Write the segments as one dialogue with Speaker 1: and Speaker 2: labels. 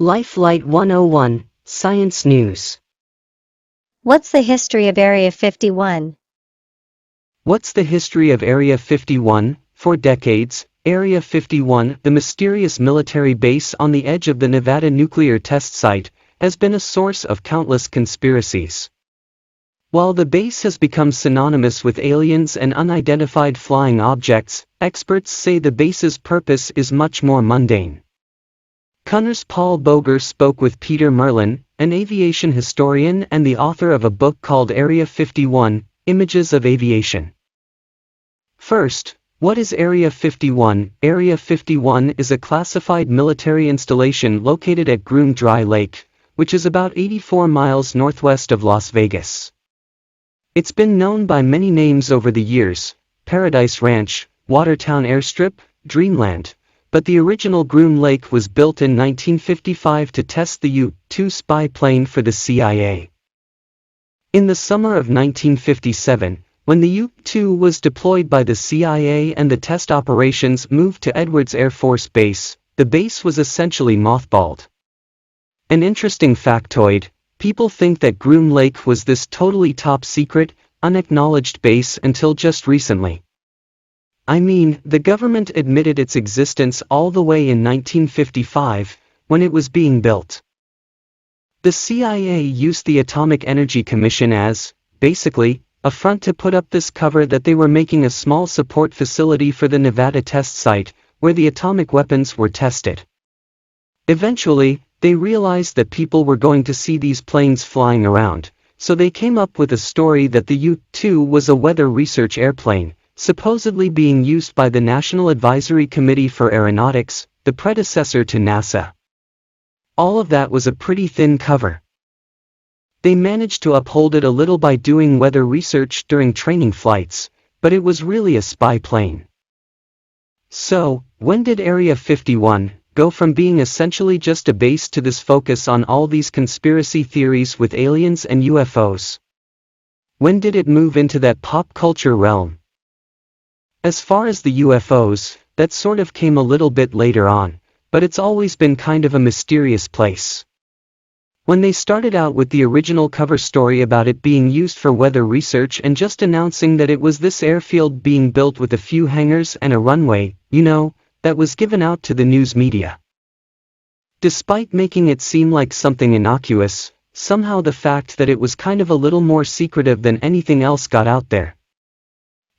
Speaker 1: Lifelight 101, Science News.
Speaker 2: What's the history of Area 51?
Speaker 1: What's the history of Area 51? For decades, Area 51, the mysterious military base on the edge of the Nevada nuclear test site, has been a source of countless conspiracies. While the base has become synonymous with aliens and unidentified flying objects, experts say the base's purpose is much more mundane. Connors Paul Boger spoke with Peter Merlin, an aviation historian and the author of a book called Area 51, Images of Aviation. First, what is Area 51? Area 51 is a classified military installation located at Groom Lake, which is about 84 miles northwest of Las Vegas. It's been known by many names over the years: Paradise Ranch, Watertown Airstrip, Dreamland. But the original Groom Lake was built in 1955 to test the U-2 spy plane for the CIA. In the summer of 1957, when the U-2 was deployed by the CIA and the test operations moved to Edwards Air Force Base, the base was essentially mothballed. An interesting factoid: people think that Groom Lake was this totally top-secret, unacknowledged base until just recently. I mean, the government admitted its existence all the way in 1955, when it was being built. The CIA used the Atomic Energy Commission as, basically, a front to put up this cover that they were making a small support facility for the Nevada test site, where the atomic weapons were tested. Eventually, they realized that people were going to see these planes flying around, so they came up with a story that the U-2 was a weather research airplane, supposedly being used by the National Advisory Committee for Aeronautics, the predecessor to NASA. All of that was a pretty thin cover. They managed to uphold it a little by doing weather research during training flights, but it was really a spy plane. So, when did Area 51 go from being essentially just a base to this focus on all these conspiracy theories with aliens and UFOs? When did it move into that pop culture realm? As far as the UFOs, that sort of came a little bit later on, but it's always been kind of a mysterious place. When they started out with the original cover story about it being used for weather research and just announcing that it was this airfield being built with a few hangars and a runway, that was given out to the news media. Despite making it seem like something innocuous, somehow the fact that it was kind of a little more secretive than anything else got out there.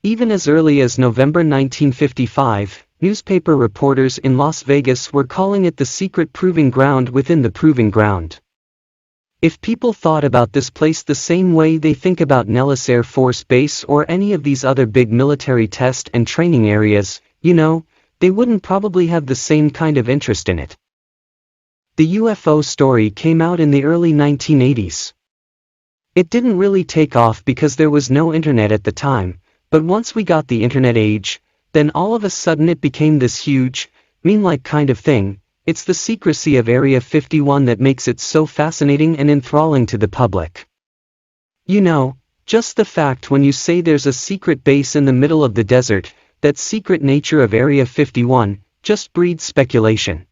Speaker 1: Even as early as November 1955, newspaper reporters in Las Vegas were calling it the secret proving ground within the proving ground. If people thought about this place the same way they think about Nellis Air Force Base or any of these other big military test and training areas, they wouldn't probably have the same kind of interest in it. The UFO story came out in the early 1980s. It didn't really take off because there was no internet at the time. But once we got the internet age, then all of a sudden it became this huge, meme-like kind of thing. It's the secrecy of Area 51 that makes it so fascinating and enthralling to the public. Just the fact when you say there's a secret base in the middle of the desert, that secret nature of Area 51, just breeds speculation.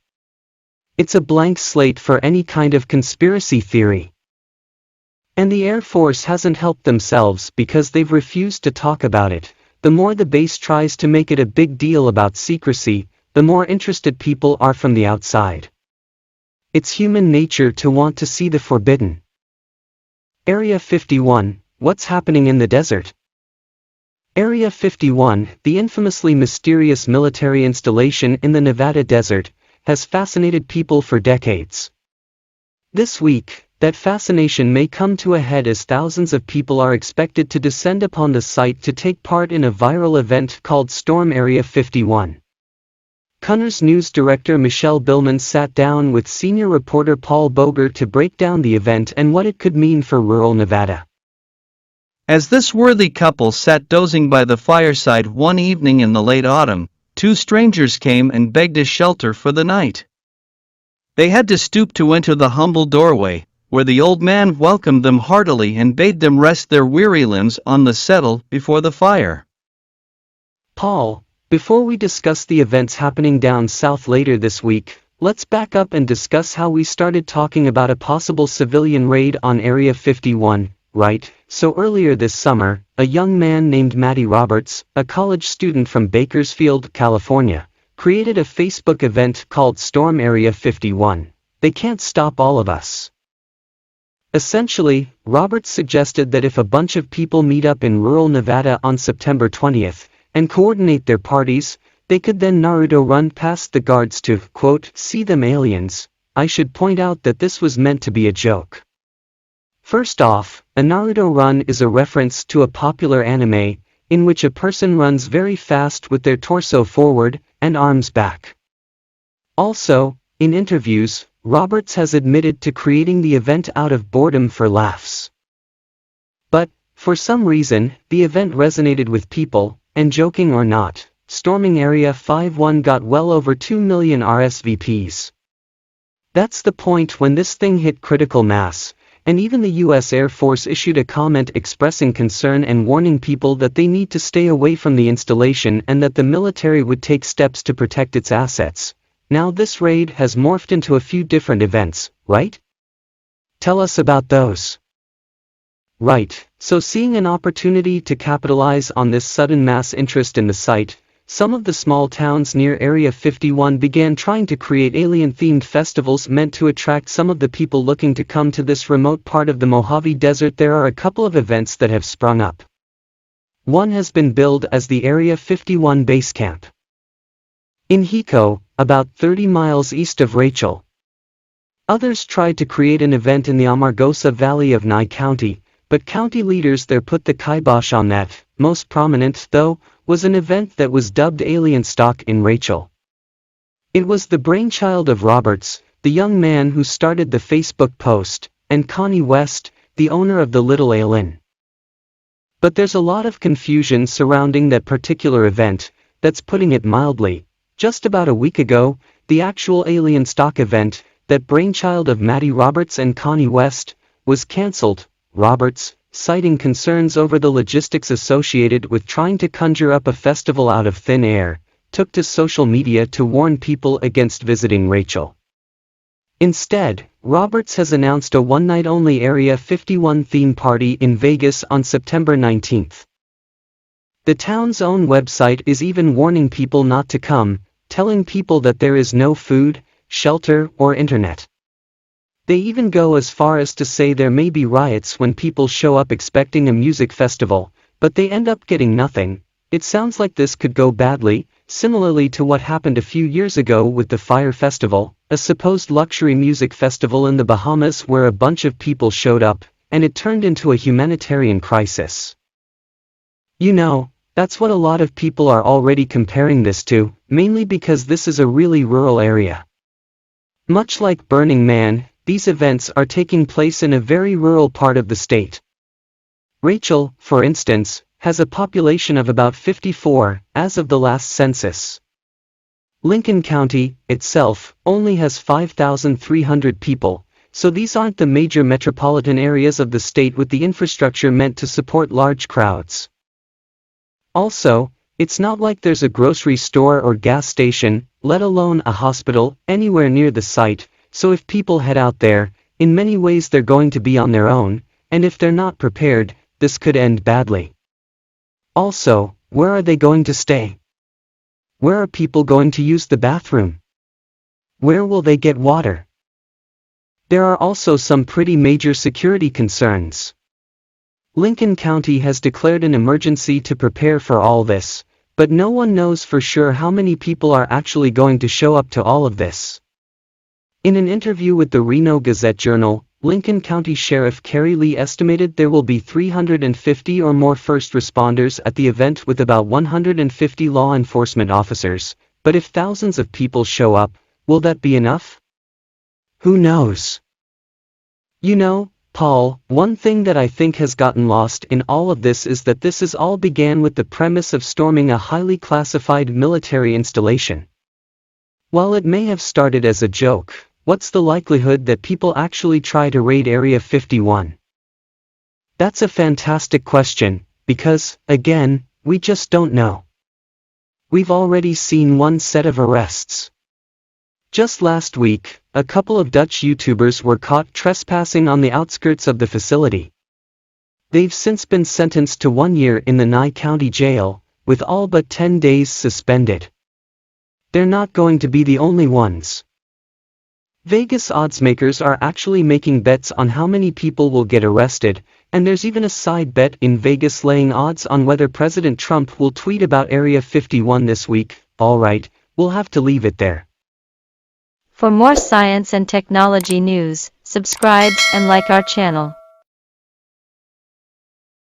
Speaker 1: It's a blank slate for any kind of conspiracy theory. And the Air Force hasn't helped themselves because they've refused to talk about it. The more the base tries to make it a big deal about secrecy, the more interested people are from the outside. It's human nature to want to see the forbidden. Area 51, what's happening in the desert? Area 51, the infamously mysterious military installation in the Nevada desert, has fascinated people for decades. This week, that fascination may come to a head as thousands of people are expected to descend upon the site to take part in a viral event called Storm Area 51. Connors News Director Michelle Billman sat down with senior reporter Paul Boger to break down the event and what it could mean for rural Nevada.
Speaker 3: As this worthy couple sat dozing by the fireside one evening in the late autumn, two strangers came and begged a shelter for the night. They had to stoop to enter the humble doorway, where the old man welcomed them heartily and bade them rest their weary limbs on the settle before the fire.
Speaker 1: Paul, before we discuss the events happening down south later this week, let's back up and discuss how we started talking about a possible civilian raid on Area 51, right? So earlier this summer, a young man named Matty Roberts, a college student from Bakersfield, California, created a Facebook event called Storm Area 51. They can't stop all of us. Essentially, Roberts suggested that if a bunch of people meet up in rural Nevada on September 20th, and coordinate their parties, they could then Naruto run past the guards to, quote, see them aliens. I should point out that this was meant to be a joke. First off, a Naruto run is a reference to a popular anime, in which a person runs very fast with their torso forward, and arms back. Also, in interviews, Roberts has admitted to creating the event out of boredom for laughs. But, for some reason, the event resonated with people, and joking or not, storming Area 51 got well over 2 million RSVPs. That's the point when this thing hit critical mass, and even the US Air Force issued a comment expressing concern and warning people that they need to stay away from the installation and that the military would take steps to protect its assets. Now this raid has morphed into a few different events, right? Tell us about those. Right, so seeing an opportunity to capitalize on this sudden mass interest in the site, some of the small towns near Area 51 began trying to create alien-themed festivals meant to attract some of the people looking to come to this remote part of the Mojave Desert. There are a couple of events that have sprung up. One has been billed as the Area 51 Base Camp in Hiko, about 30 miles east of Rachel. Others tried to create an event in the Amargosa Valley of Nye County, but county leaders there put the kibosh on that. Most prominent, though, was an event that was dubbed Alien Stock in Rachel. It was the brainchild of Roberts, the young man who started the Facebook post, and Connie West, the owner of the Little Ale Inn. But there's a lot of confusion surrounding that particular event, that's putting it mildly. Just about a week ago, the actual Alien Stock event, that brainchild of Matty Roberts and Connie West, was cancelled. Roberts, citing concerns over the logistics associated with trying to conjure up a festival out of thin air, took to social media to warn people against visiting Rachel. Instead, Roberts has announced a one-night-only Area 51 theme party in Vegas on September 19th. The town's own website is even warning people not to come, telling people that there is no food, shelter, or internet. They even go as far as to say there may be riots when people show up expecting a music festival, but they end up getting nothing. It sounds like this could go badly, similarly to what happened a few years ago with the Fire Festival, a supposed luxury music festival in the Bahamas where a bunch of people showed up, and it turned into a humanitarian crisis. You know, that's what a lot of people are already comparing this to, mainly because this is a really rural area. Much like Burning Man, these events are taking place in a very rural part of the state. Rachel, for instance, has a population of about 54, as of the last census. Lincoln County, itself, only has 5,300 people, so these aren't the major metropolitan areas of the state with the infrastructure meant to support large crowds. Also, it's not like there's a grocery store or gas station, let alone a hospital, anywhere near the site. So if people head out there, in many ways they're going to be on their own, and if they're not prepared, this could end badly. Also, where are they going to stay? Where are people going to use the bathroom? Where will they get water? There are also some pretty major security concerns. Lincoln County has declared an emergency to prepare for all this, but no one knows for sure how many people are actually going to show up to all of this. In an interview with the Reno Gazette-Journal, Lincoln County Sheriff Kerry Lee estimated there will be 350 or more first responders at the event with about 150 law enforcement officers, but if thousands of people show up, will that be enough? Who knows? You know, Paul, one thing that I think has gotten lost in all of this is that this all began with the premise of storming a highly classified military installation. While it may have started as a joke, what's the likelihood that people actually try to raid Area 51? That's a fantastic question, because, again, we just don't know. We've already seen one set of arrests. Just last week, a couple of Dutch YouTubers were caught trespassing on the outskirts of the facility. They've since been sentenced to 1 year in the Nye County Jail, with all but 10 days suspended. They're not going to be the only ones. Vegas oddsmakers are actually making bets on how many people will get arrested, and there's even a side bet in Vegas laying odds on whether President Trump will tweet about Area 51 this week. Alright, we'll have to leave it there.
Speaker 2: For more science and technology news, subscribe and like our channel.